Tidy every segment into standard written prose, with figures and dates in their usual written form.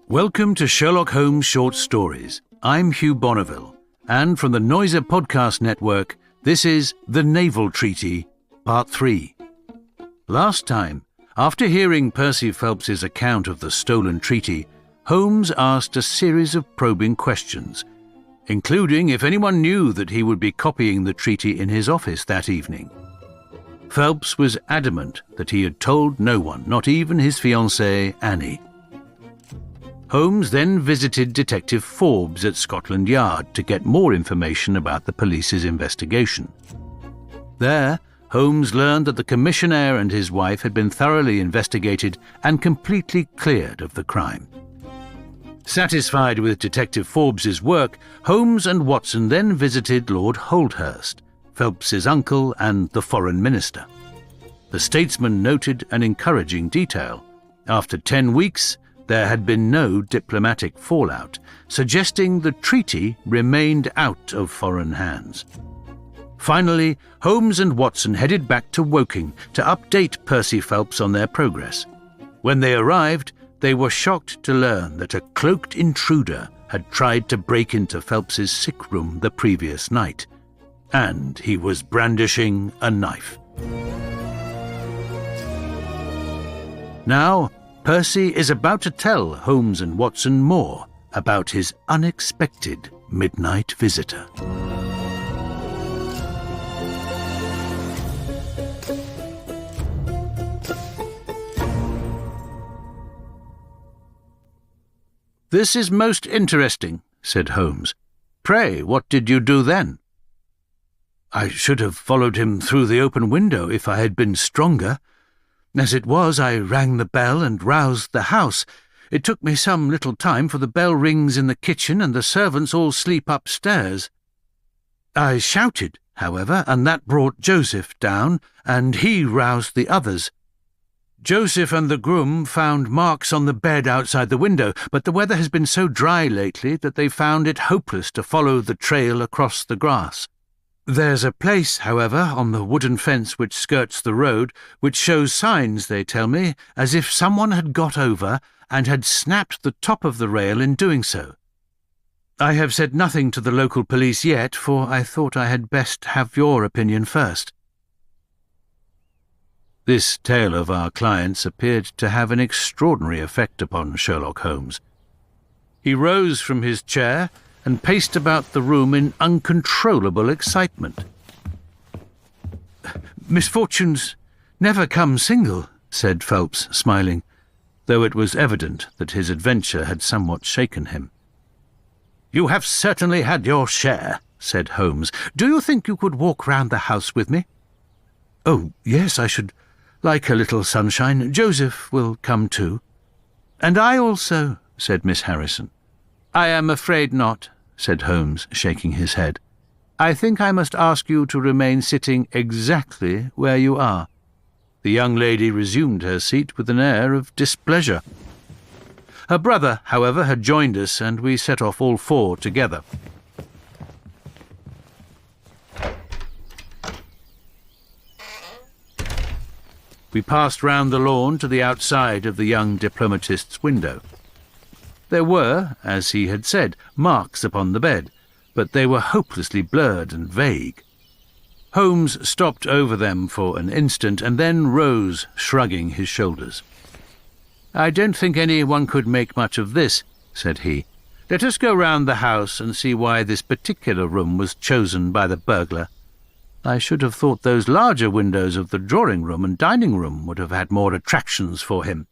Welcome to Sherlock Holmes Short Stories. I'm Hugh Bonneville, and from the Noiser Podcast Network, this is The Naval Treaty, Part 3. Last time, after hearing Percy Phelps's account of the stolen treaty, Holmes asked a series of probing questions, including if anyone knew that he would be copying the treaty in his office that evening. Phelps was adamant that he had told no one, not even his fiancée, Annie. Holmes then visited Detective Forbes at Scotland Yard to get more information about the police's investigation. There, Holmes learned that the commissionaire and his wife had been thoroughly investigated and completely cleared of the crime. Satisfied with Detective Forbes's work, Holmes and Watson then visited Lord Holdhurst, Phelps's uncle and the foreign minister. The statesman noted an encouraging detail. After 10 weeks, there had been no diplomatic fallout, suggesting the treaty remained out of foreign hands. Finally, Holmes and Watson headed back to Woking to update Percy Phelps on their progress. When they arrived, they were shocked to learn that a cloaked intruder had tried to break into Phelps's sick room the previous night, and he was brandishing a knife. Now, Percy is about to tell Holmes and Watson more about his unexpected midnight visitor. "This is most interesting," said Holmes. "Pray, what did you do then?" "I should have followed him through the open window if I had been stronger. As it was, I rang the bell and roused the house. It took me some little time, for the bell rings in the kitchen and the servants all sleep upstairs. I shouted, however, and that brought Joseph down, and he roused the others. Joseph and the groom found marks on the bed outside the window, but the weather has been so dry lately that they found it hopeless to follow the trail across the grass. There's a place, however, on the wooden fence which skirts the road, which shows signs, they tell me, as if someone had got over and had snapped the top of the rail in doing so. I have said nothing to the local police yet, for I thought I had best have your opinion first." This tale of our client's appeared to have an extraordinary effect upon Sherlock Holmes. He rose from his chair and paced about the room in uncontrollable excitement. "Misfortunes never come single," said Phelps, smiling, though it was evident that his adventure had somewhat shaken him. "You have certainly had your share," said Holmes. "Do you think you could walk round the house with me?" "Oh, yes, I should like a little sunshine. Joseph will come too." "And I also," said Miss Harrison. "I am afraid not," said Holmes, shaking his head. "I think I must ask you to remain sitting exactly where you are." The young lady resumed her seat with an air of displeasure. Her brother, however, had joined us, and we set off all four together. We passed round the lawn to the outside of the young diplomatist's window. There were, as he had said, marks upon the bed, but they were hopelessly blurred and vague. Holmes stopped over them for an instant and then rose, shrugging his shoulders. "I don't think anyone could make much of this," said he. "Let us go round the house and see why this particular room was chosen by the burglar. I should have thought those larger windows of the drawing-room and dining-room would have had more attractions for him."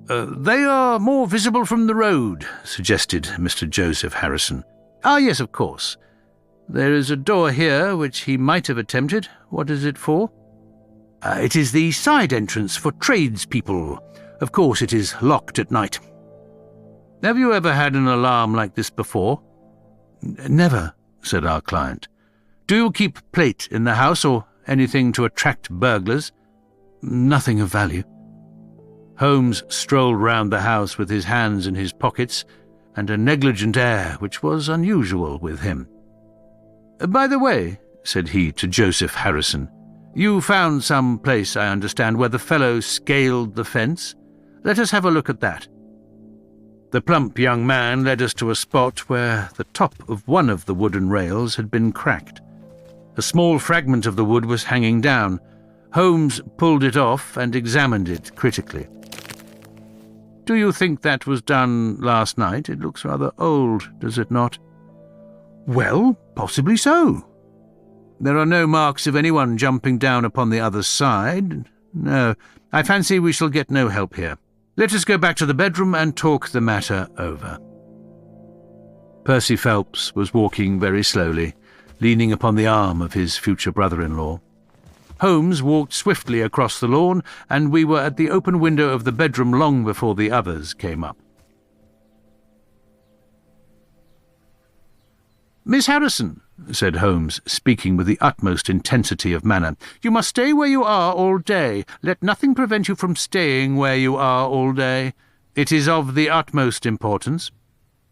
"They are more visible from the road," suggested Mr. Joseph Harrison. "Ah, yes, of course. There is a door here which he might have attempted. What is it for?" "It is the side entrance for tradespeople. Of course it is locked at night." "Have you ever had an alarm like this before?" "Never," said our client. "Do you keep plate in the house, or anything to attract burglars?" "Nothing of value." Holmes strolled round the house with his hands in his pockets and a negligent air which was unusual with him. "By the way," said he to Joseph Harrison, You found some place, I understand, where the fellow scaled the fence. Let us have a look at that." The plump young man led us to a spot where the top of one of the wooden rails had been cracked. A small fragment of the wood was hanging down. Holmes pulled it off and examined it critically. "Do you think that was done last night? It looks rather old, does it not?" "Well, possibly so." "There are no marks of anyone jumping down upon the other side. No, I fancy we shall get no help here. Let us go back to the bedroom and talk the matter over." Percy Phelps was walking very slowly, leaning upon the arm of his future brother-in-law. Holmes walked swiftly across the lawn, and we were at the open window of the bedroom long before the others came up. "Miss Harrison," said Holmes, speaking with the utmost intensity of manner, "you must stay where you are all day. Let nothing prevent you from staying where you are all day. It is of the utmost importance."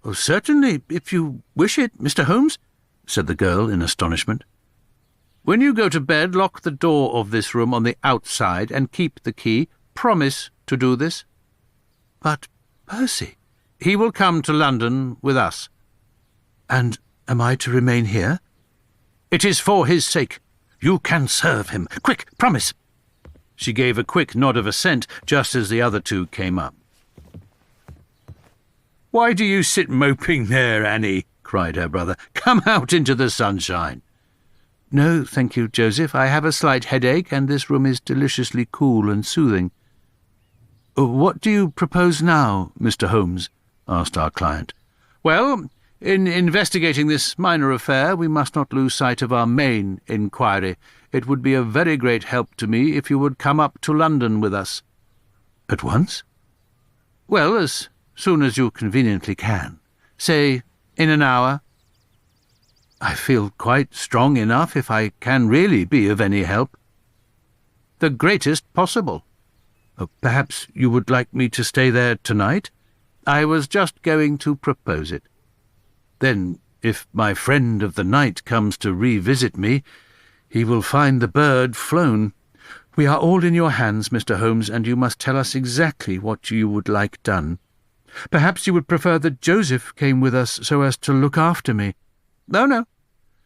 "Oh, certainly, if you wish it, Mr. Holmes," said the girl in astonishment. "When you go to bed, lock the door of this room on the outside and keep the key. Promise to do this." "But, Percy—" "He will come to London with us." "And am I to remain here?" "It is for his sake. You can serve him. Quick, promise." She gave a quick nod of assent just as the other two came up. "Why do you sit moping there, Annie?" cried her brother. "Come out into the sunshine." "No, thank you, Joseph. I have a slight headache, and this room is deliciously cool and soothing." "What do you propose now, Mr. Holmes?" asked our client. "Well, in investigating this minor affair, we must not lose sight of our main inquiry. It would be a very great help to me if you would come up to London with us." "At once?" "Well, as soon as you conveniently can. Say, in an hour." "I feel quite strong enough if I can really be of any help." "The greatest possible." "Perhaps you would like me to stay there tonight?" "I was just going to propose it." "Then, if my friend of the night comes to revisit me, he will find the bird flown. We are all in your hands, Mr. Holmes, and you must tell us exactly what you would like done. Perhaps you would prefer that Joseph came with us so as to look after me." "Oh, no.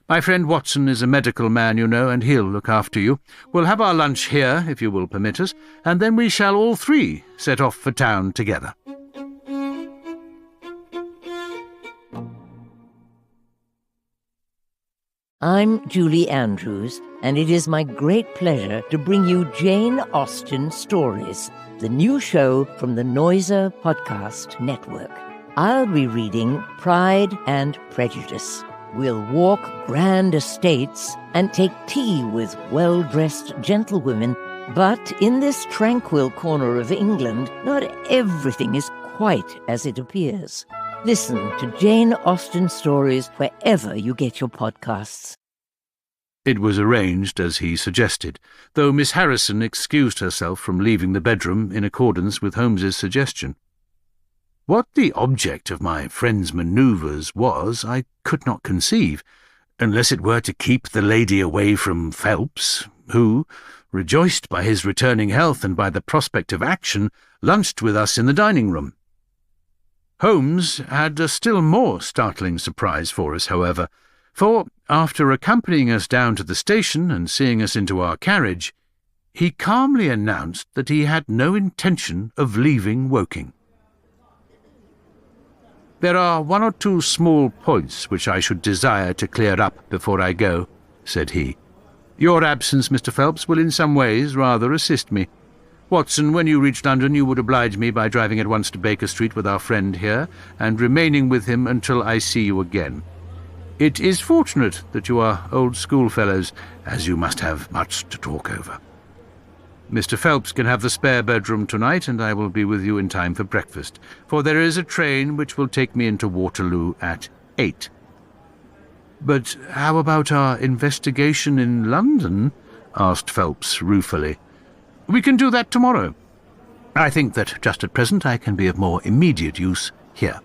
My friend Watson is a medical man, you know, and he'll look after you. We'll have our lunch here, if you will permit us, and then we shall all three set off for town together." I'm Julie Andrews, and it is my great pleasure to bring you Jane Austen Stories, the new show from the Noiser Podcast Network. I'll be reading Pride and Prejudice. We'll walk grand estates and take tea with well-dressed gentlewomen, but in this tranquil corner of England, not everything is quite as it appears. Listen to Jane Austen Stories wherever you get your podcasts. It was arranged as he suggested, though Miss Harrison excused herself from leaving the bedroom in accordance with Holmes's suggestion. What the object of my friend's manoeuvres was, I could not conceive, unless it were to keep the lady away from Phelps, who, rejoiced by his returning health and by the prospect of action, lunched with us in the dining-room. Holmes had a still more startling surprise for us, however, for, after accompanying us down to the station and seeing us into our carriage, he calmly announced that he had no intention of leaving Woking. "There are one or two small points which I should desire to clear up before I go," said he. "Your absence, Mr. Phelps, will in some ways rather assist me. Watson, when you reach London, you would oblige me by driving at once to Baker Street with our friend here, and remaining with him until I see you again. It is fortunate that you are old schoolfellows, as you must have much to talk over. Mr. Phelps can have the spare bedroom tonight, and I will be with you in time for breakfast, for there is a train which will take me into Waterloo at 8. "But how about our investigation in London?" asked Phelps ruefully. "We can do that tomorrow. I think that just at present I can be of more immediate use here."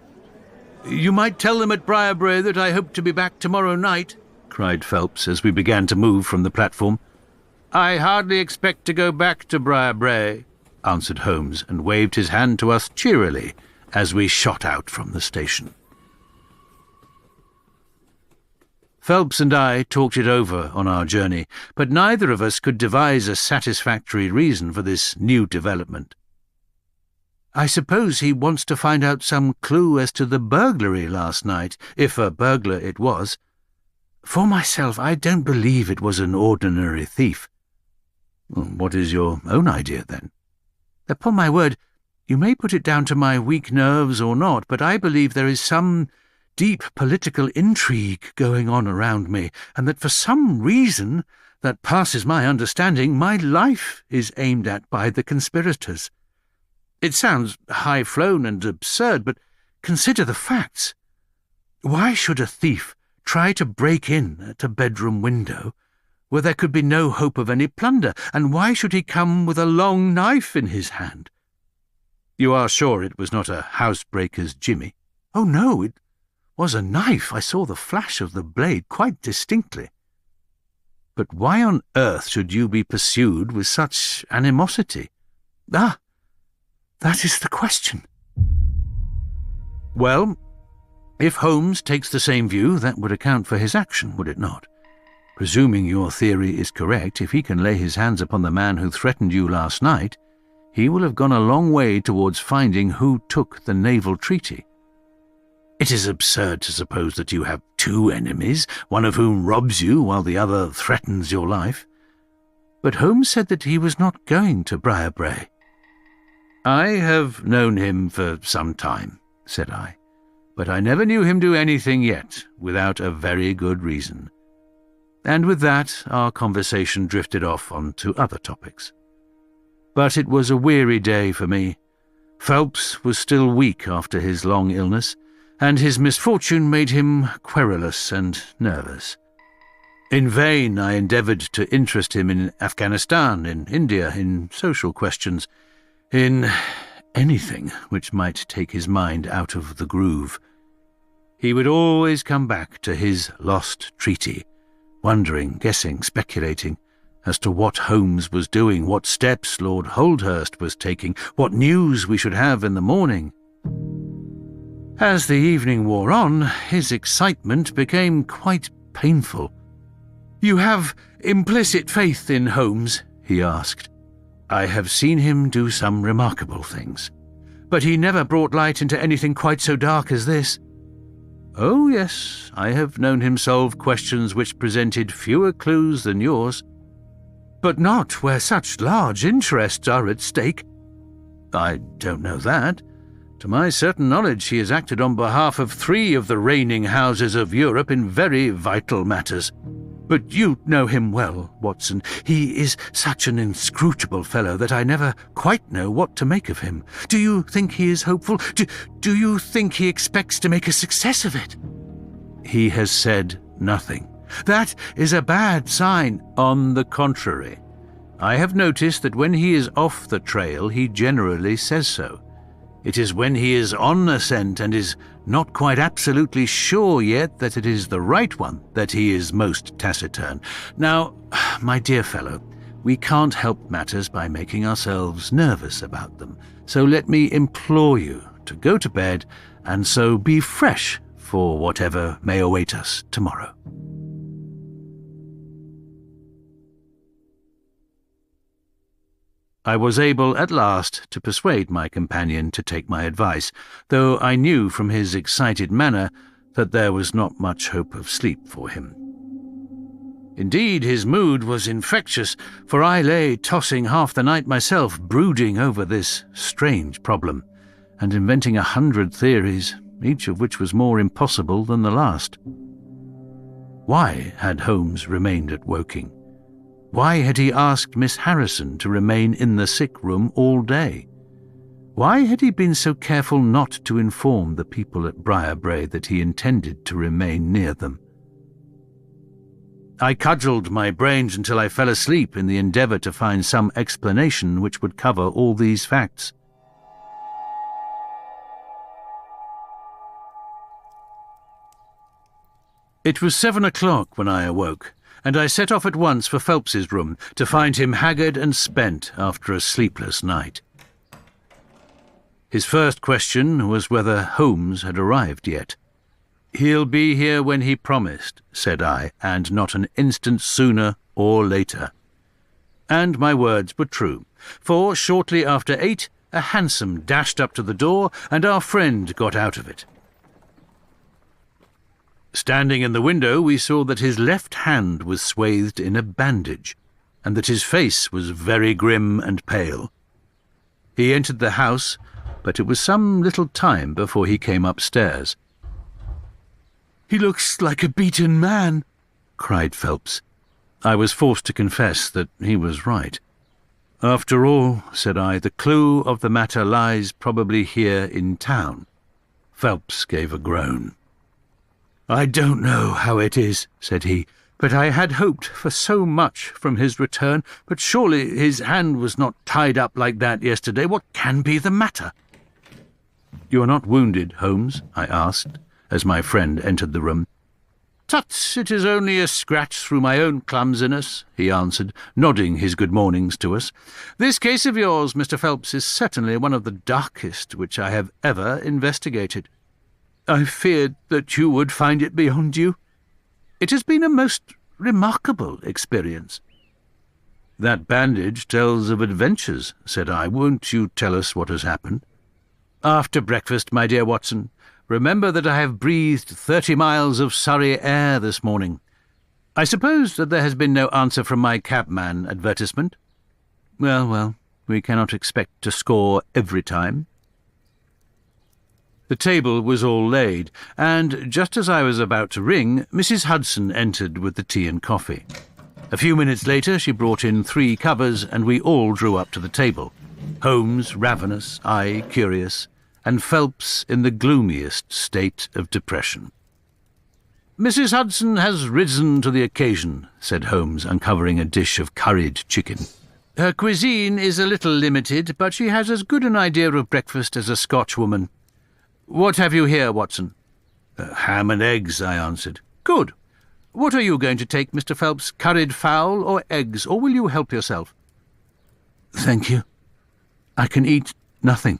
"You might tell them at Briarbrae that I hope to be back tomorrow night," cried Phelps as we began to move from the platform. "I hardly expect to go back to Briarbrae," answered Holmes, and waved his hand to us cheerily as we shot out from the station. Phelps and I talked it over on our journey, but neither of us could devise a satisfactory reason for this new development. "I suppose he wants to find out some clue as to the burglary last night, if a burglar it was. For myself, I don't believe it was an ordinary thief." "What is your own idea, then?" "Upon my word, you may put it down to my weak nerves or not, but I believe there is some deep political intrigue going on around me, and that for some reason that passes my understanding, my life is aimed at by the conspirators. It sounds high-flown and absurd, but consider the facts. Why should a thief try to break in at a bedroom window where there could be no hope of any plunder, and why should he come with a long knife in his hand?" "You are sure it was not a housebreaker's jimmy?" "Oh, no, it was a knife. I saw the flash of the blade quite distinctly." "But why on earth should you be pursued with such animosity?" "Ah, that is the question." "Well, if Holmes takes the same view, that would account for his action, would it not? Presuming your theory is correct, if he can lay his hands upon the man who threatened you last night, he will have gone a long way towards finding who took the naval treaty. It is absurd to suppose that you have two enemies, one of whom robs you while the other threatens your life. But Holmes said that he was not going to Briarbrae." "I have known him for some time," said I, "but I never knew him do anything yet without a very good reason." And with that, our conversation drifted off on to other topics. But it was a weary day for me. Phelps was still weak after his long illness, and his misfortune made him querulous and nervous. In vain I endeavoured to interest him in Afghanistan, in India, in social questions, in anything which might take his mind out of the groove. He would always come back to his lost treaty, wondering, guessing, speculating as to what Holmes was doing, what steps Lord Holdhurst was taking, what news we should have in the morning. As the evening wore on, his excitement became quite painful. "You have implicit faith in Holmes?" he asked. "I have seen him do some remarkable things." "But he never brought light into anything quite so dark as this." "Oh, yes, I have known him solve questions which presented fewer clues than yours." "But not where such large interests are at stake." "I don't know that. To my certain knowledge, he has acted on behalf of 3 of the reigning houses of Europe in very vital matters. But you know him well, Watson. He is such an inscrutable fellow that I never quite know what to make of him. Do you think he is hopeful? Do you think he expects to make a success of it?" "He has said nothing." "That is a bad sign." "On the contrary. I have noticed that when he is off the trail, he generally says so. It is when he is on a scent and is not quite absolutely sure yet that it is the right one that he is most taciturn. Now, my dear fellow, we can't help matters by making ourselves nervous about them, so let me implore you to go to bed and so be fresh for whatever may await us tomorrow." I was able at last to persuade my companion to take my advice, though I knew from his excited manner that there was not much hope of sleep for him. Indeed, his mood was infectious, for I lay tossing half the night myself, brooding over this strange problem, and inventing 100 theories, each of which was more impossible than the last. Why had Holmes remained at Woking? Why had he asked Miss Harrison to remain in the sick room all day? Why had he been so careful not to inform the people at Briarbrae that he intended to remain near them? I cudgelled my brains until I fell asleep in the endeavour to find some explanation which would cover all these facts. It was 7 o'clock when I awoke, and I set off at once for Phelps's room to find him haggard and spent after a sleepless night. His first question was whether Holmes had arrived yet. "He'll be here when he promised," said I, "and not an instant sooner or later." And my words were true, for shortly after 8 a hansom dashed up to the door, and our friend got out of it. Standing in the window, we saw that his left hand was swathed in a bandage, and that his face was very grim and pale. He entered the house, but it was some little time before he came upstairs. "He looks like a beaten man," cried Phelps. I was forced to confess that he was right. "After all," said I, "the clue of the matter lies probably here in town." Phelps gave a groan. "I don't know how it is," said he, "but I had hoped for so much from his return. But surely his hand was not tied up like that yesterday. What can be the matter?" "You are not wounded, Holmes?" I asked, as my friend entered the room. "Tut, it is only a scratch through my own clumsiness," he answered, nodding his good mornings to us. "This case of yours, Mr. Phelps, is certainly one of the darkest which I have ever investigated. I feared that you would find it beyond you. It has been a most remarkable experience." "That bandage tells of adventures," said I. "Won't you tell us what has happened?" "After breakfast, my dear Watson. Remember that I have breathed 30 miles of Surrey air this morning. I suppose that there has been no answer from my cabman advertisement? Well, we cannot expect to score every time." The table was all laid, and just as I was about to ring, Mrs. Hudson entered with the tea and coffee. A few minutes later she brought in 3 covers, and we all drew up to the table. Holmes ravenous, I curious, and Phelps in the gloomiest state of depression. "Mrs. Hudson has risen to the occasion," said Holmes, uncovering a dish of curried chicken. "Her cuisine is a little limited, but she has as good an idea of breakfast as a Scotchwoman. What have you here, Watson?" "Ham and eggs," I answered. "Good. What are you going to take, Mr. Phelps, curried fowl or eggs, or will you help yourself?" "Thank you. I can eat nothing,"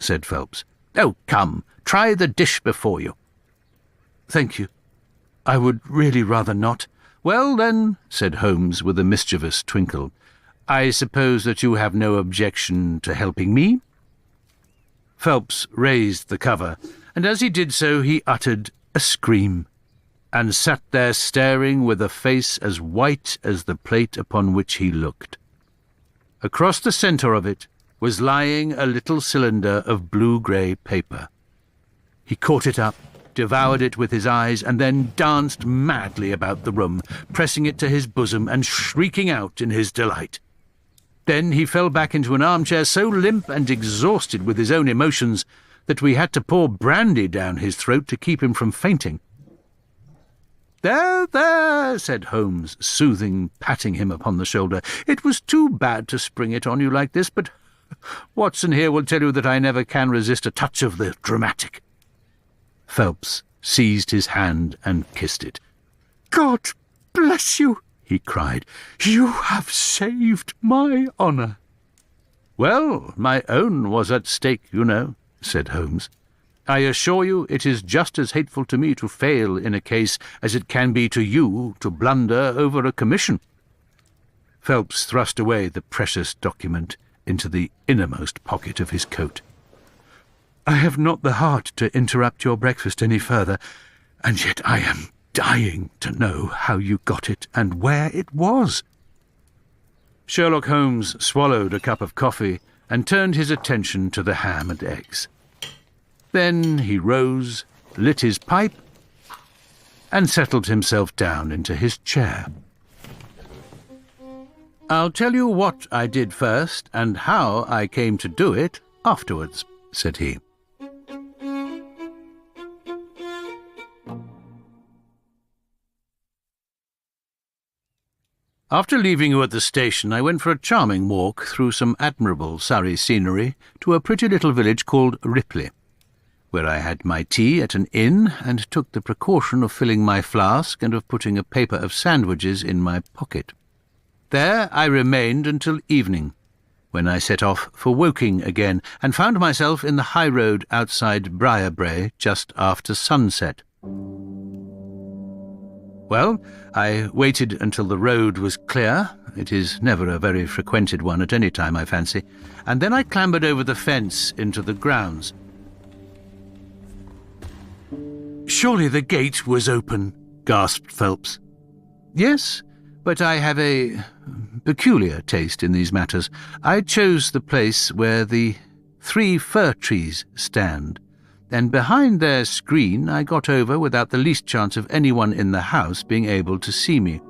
said Phelps. "Oh, come, try the dish before you." "Thank you. I would really rather not." "Well, then," said Holmes with a mischievous twinkle, "I suppose that you have no objection to helping me?" Phelps raised the cover, and as he did so he uttered a scream, and sat there staring with a face as white as the plate upon which he looked. Across the centre of it was lying a little cylinder of blue-grey paper. He caught it up, devoured it with his eyes, and then danced madly about the room, pressing it to his bosom and shrieking out in his delight. Then he fell back into an armchair so limp and exhausted with his own emotions that we had to pour brandy down his throat to keep him from fainting. "There, there," said Holmes, soothing, patting him upon the shoulder. "It was too bad to spring it on you like this, but Watson here will tell you that I never can resist a touch of the dramatic." Phelps seized his hand and kissed it. "God bless you," he cried. "You have saved my honour." "Well, my own was at stake, you know," said Holmes. "I assure you it is just as hateful to me to fail in a case as it can be to you to blunder over a commission." Phelps thrust away the precious document into the innermost pocket of his coat. "I have not the heart to interrupt your breakfast any further, and yet I am dying to know how you got it and where it was." Sherlock Holmes swallowed a cup of coffee and turned his attention to the ham and eggs. Then he rose, lit his pipe, and settled himself down into his chair. "I'll tell you what I did first and how I came to do it afterwards," said he. After leaving you at the station, I went for a charming walk through some admirable Surrey scenery to a pretty little village called Ripley. where I had my tea at an inn and took the precaution of filling my flask and of putting a paper of sandwiches in my pocket. There I remained until evening, when I set off for Woking again and found myself in the high road outside Briarbrae just after sunset. Well, I waited until the road was clear. It is never a very frequented one at any time, I fancy, and then I clambered over the fence into the grounds. "Surely the gate was open," gasped Phelps. "Yes, but I have a peculiar taste in these matters. I chose the place where the 3 fir trees stand, and behind their screen I got over without the least chance of anyone in the house being able to see me.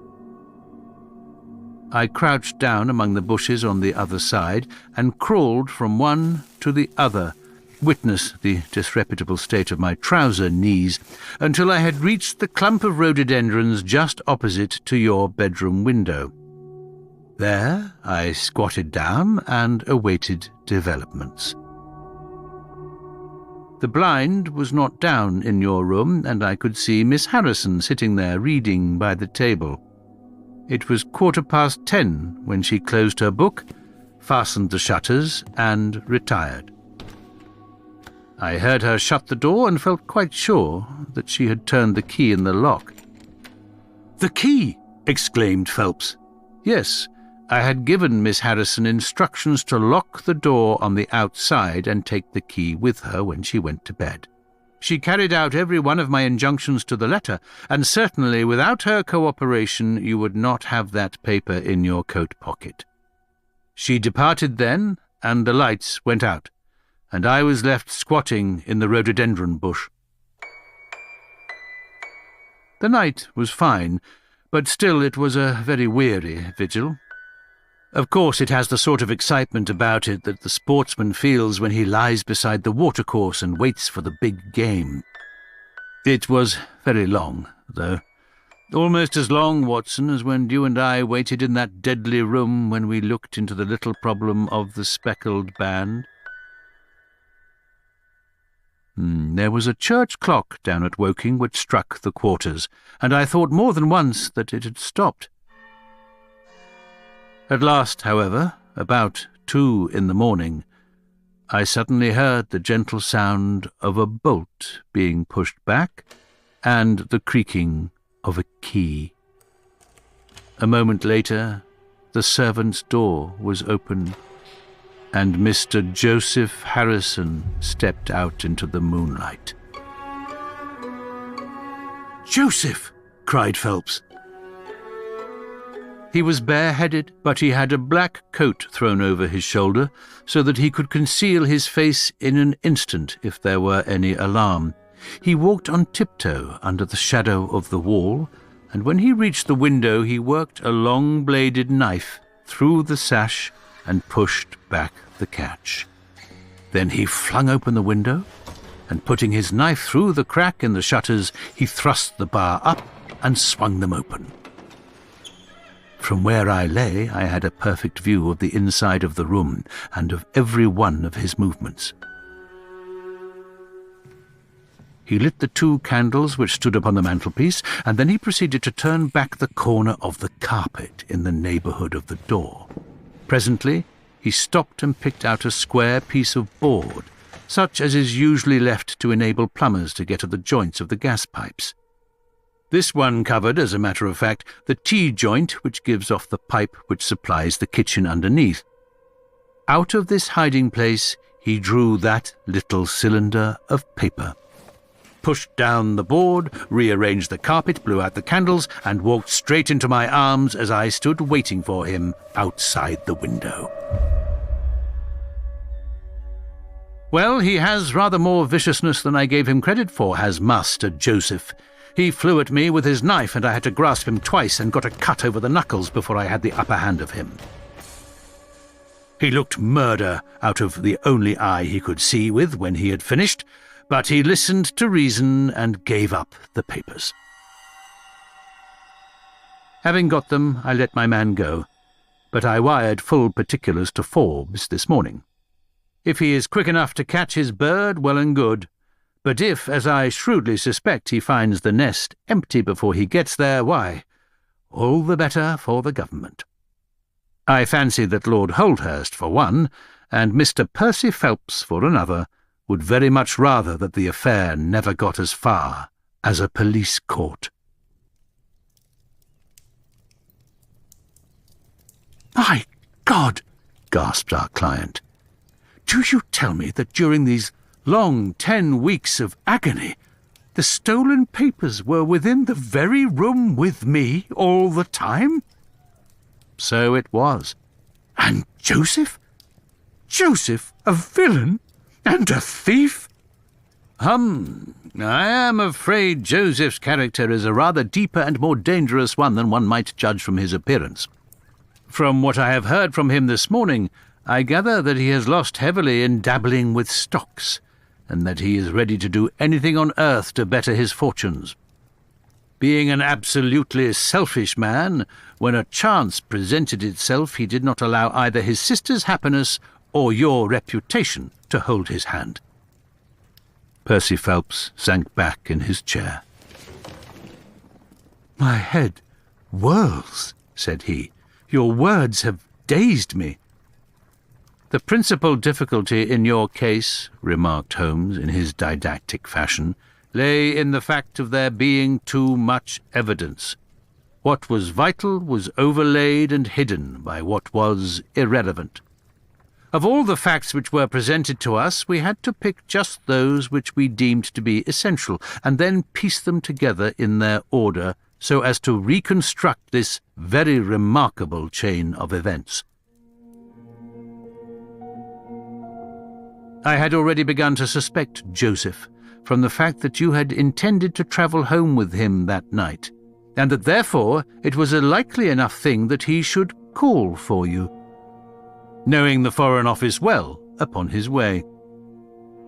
I crouched down among the bushes on the other side and crawled from one to the other, witness the disreputable state of my trouser knees, until I had reached the clump of rhododendrons just opposite to your bedroom window. There I squatted down and awaited developments. The blind was not down in your room, and I could see Miss Harrison sitting there reading by the table. It was 10:15 when she closed her book, fastened the shutters, and retired. I heard her shut the door and felt quite sure that she had turned the key in the lock. "The key!" exclaimed Phelps. "Yes, I had given Miss Harrison instructions to lock the door on the outside and take the key with her when she went to bed. She carried out every one of my injunctions to the letter, and certainly without her cooperation you would not have that paper in your coat pocket. She departed then, and the lights went out, and I was left squatting in the rhododendron bush. The night was fine, but still it was a very weary vigil. Of course it has the sort of excitement about it that the sportsman feels when he lies beside the watercourse and waits for the big game. It was very long, though. Almost as long, Watson, as when you and I waited in that deadly room when we looked into the little problem of the speckled band. There was a church clock down at Woking which struck the quarters, and I thought more than once that it had stopped. At last, however, about 2 in the morning, I suddenly heard the gentle sound of a bolt being pushed back and the creaking of a key. A moment later, the servant's door was opened, and Mr. Joseph Harrison stepped out into the moonlight. "Joseph!" cried Phelps. He was bareheaded, but he had a black coat thrown over his shoulder so that he could conceal his face in an instant if there were any alarm. He walked on tiptoe under the shadow of the wall, and when he reached the window he worked a long-bladed knife through the sash and pushed back the catch. Then he flung open the window, and putting his knife through the crack in the shutters, he thrust the bar up and swung them open. From where I lay, I had a perfect view of the inside of the room and of every one of his movements. He lit the 2 candles which stood upon the mantelpiece, and then he proceeded to turn back the corner of the carpet in the neighbourhood of the door. Presently, he stopped and picked out a square piece of board, such as is usually left to enable plumbers to get at the joints of the gas pipes. This one covered, as a matter of fact, the T-joint which gives off the pipe which supplies the kitchen underneath. Out of this hiding place he drew that little cylinder of paper, pushed down the board, rearranged the carpet, blew out the candles, and walked straight into my arms as I stood waiting for him outside the window. Well, he has rather more viciousness than I gave him credit for, has Master Joseph. He flew at me with his knife, and I had to grasp him twice and got a cut over the knuckles before I had the upper hand of him. He looked murder out of the only eye he could see with when he had finished, but he listened to reason and gave up the papers. Having got them, I let my man go, but I wired full particulars to Forbes this morning. If he is quick enough to catch his bird, well and good, But if, as I shrewdly suspect, he finds the nest empty before he gets there, why, all the better for the government. I fancy that Lord Holdhurst, for one, and Mr. Percy Phelps, for another, would very much rather that the affair never got as far as a police court. "My God!" gasped our client. "Do you tell me that during these long 10 weeks of agony, the stolen papers were within the very room with me all the time?" So it was. And Joseph? Joseph, a villain and a thief? I am afraid Joseph's character is a rather deeper and more dangerous one than one might judge from his appearance. From what I have heard from him this morning, I gather that he has lost heavily in dabbling with stocks, and that he is ready to do anything on earth to better his fortunes. Being an absolutely selfish man, when a chance presented itself, he did not allow either his sister's happiness or your reputation to hold his hand. Percy Phelps sank back in his chair. "My head whirls," said he. "Your words have dazed me." "The principal difficulty in your case," remarked Holmes in his didactic fashion, "lay in the fact of there being too much evidence. What was vital was overlaid and hidden by what was irrelevant. Of all the facts which were presented to us, we had to pick just those which we deemed to be essential, and then piece them together in their order so as to reconstruct this very remarkable chain of events. I had already begun to suspect Joseph, from the fact that you had intended to travel home with him that night, and that therefore it was a likely enough thing that he should call for you, knowing the Foreign Office well, upon his way.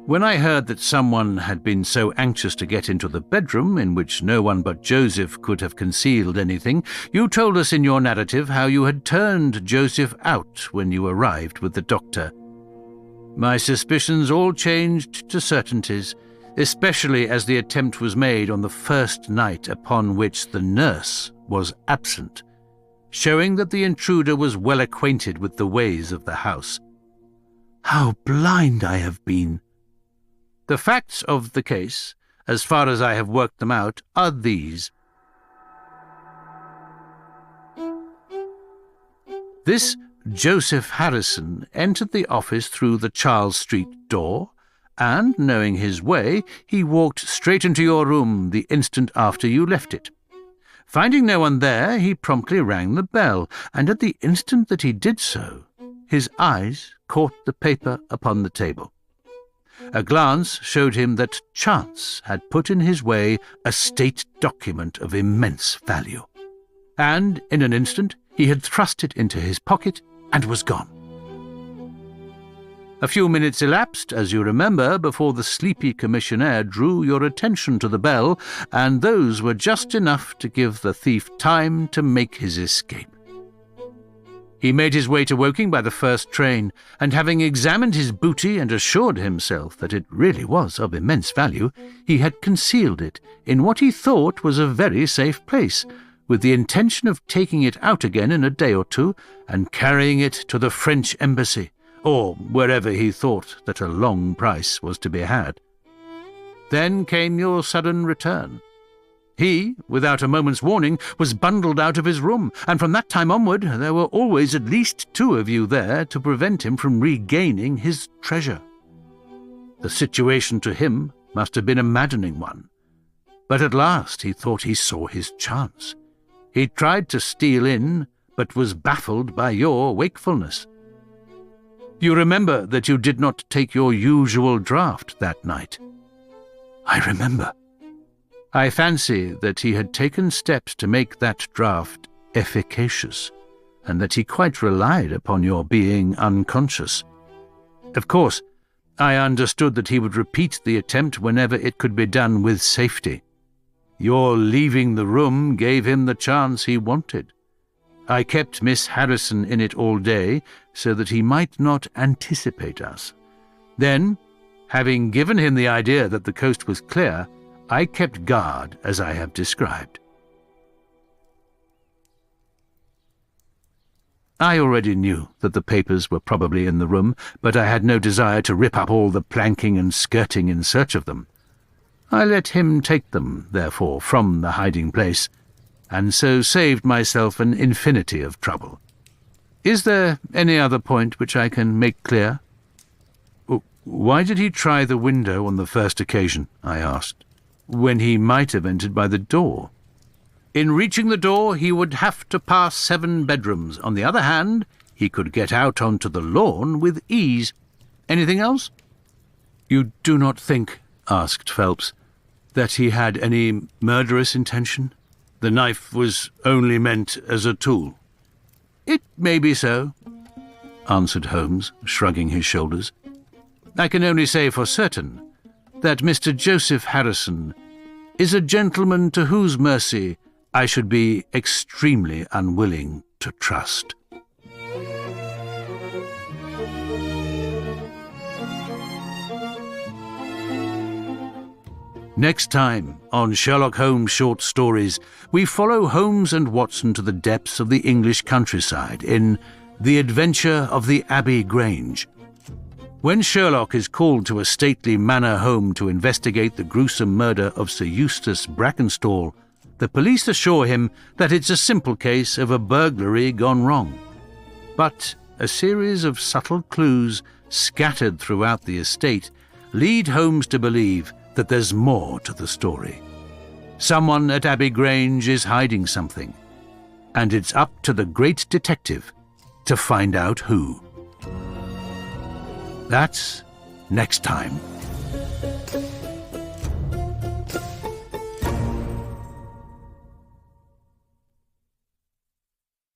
When I heard that someone had been so anxious to get into the bedroom, in which no one but Joseph could have concealed anything, you told us in your narrative how you had turned Joseph out when you arrived with the doctor. My suspicions all changed to certainties, especially as the attempt was made on the first night, upon which the nurse was absent, showing that the intruder was well acquainted with the ways of the house. How blind I have been! The facts of the case, as far as I have worked them out, are these. This Joseph Harrison entered the office through the Charles Street door, and, knowing his way, he walked straight into your room the instant after you left it. Finding no one there, he promptly rang the bell, and at the instant that he did so, his eyes caught the paper upon the table. A glance showed him that chance had put in his way a state document of immense value, and in an instant he had thrust it into his pocket and was gone. A few minutes elapsed, as you remember, before the sleepy commissionaire drew your attention to the bell, and those were just enough to give the thief time to make his escape. He made his way to Woking by the first train, and having examined his booty and assured himself that it really was of immense value, he had concealed it in what he thought was a very safe place, with the intention of taking it out again in a day or two and carrying it to the French embassy, or wherever he thought that a long price was to be had. Then came your sudden return. He, without a moment's warning, was bundled out of his room, and from that time onward there were always at least 2 of you there to prevent him from regaining his treasure. The situation to him must have been a maddening one, but at last he thought he saw his chance. He tried to steal in, but was baffled by your wakefulness. You remember that you did not take your usual draught that night. I remember. I fancy that he had taken steps to make that draught efficacious, and that he quite relied upon your being unconscious. Of course, I understood that he would repeat the attempt whenever it could be done with safety. Your leaving the room gave him the chance he wanted. I kept Miss Harrison in it all day, so that he might not anticipate us. Then, Having given him the idea that the coast was clear, I kept guard as I have described. I already knew that the papers were probably in the room, but I had no desire to rip up all the planking and skirting in search of them. I let him take them, therefore, from the hiding place, and so saved myself an infinity of trouble. Is there any other point which I can make clear? Why did he try the window on the first occasion, I asked, when he might have entered by the door? In reaching the door, he would have to pass 7 bedrooms. On the other hand, he could get out onto the lawn with ease. Anything else? You do not think, asked Phelps, that he had any murderous intention? The knife was only meant as a tool. It may be so, answered Holmes, shrugging his shoulders. I can only say for certain that Mr. Joseph Harrison is a gentleman to whose mercy I should be extremely unwilling to trust. Next time on Sherlock Holmes Short Stories, we follow Holmes and Watson to the depths of the English countryside in The Adventure of the Abbey Grange. When Sherlock is called to a stately manor home to investigate the gruesome murder of Sir Eustace Brackenstall, the police assure him that it's a simple case of a burglary gone wrong. But a series of subtle clues scattered throughout the estate lead Holmes to believe that there's more to the story. Someone at Abbey Grange is hiding something, and it's up to the great detective to find out who. That's next time.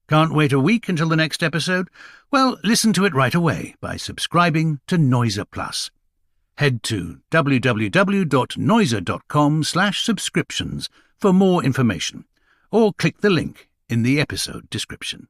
Can't wait a week until the next episode? Well, listen to it right away by subscribing to Noiser Plus. Head to www.noiser.com/subscriptions for more information, or click the link in the episode description.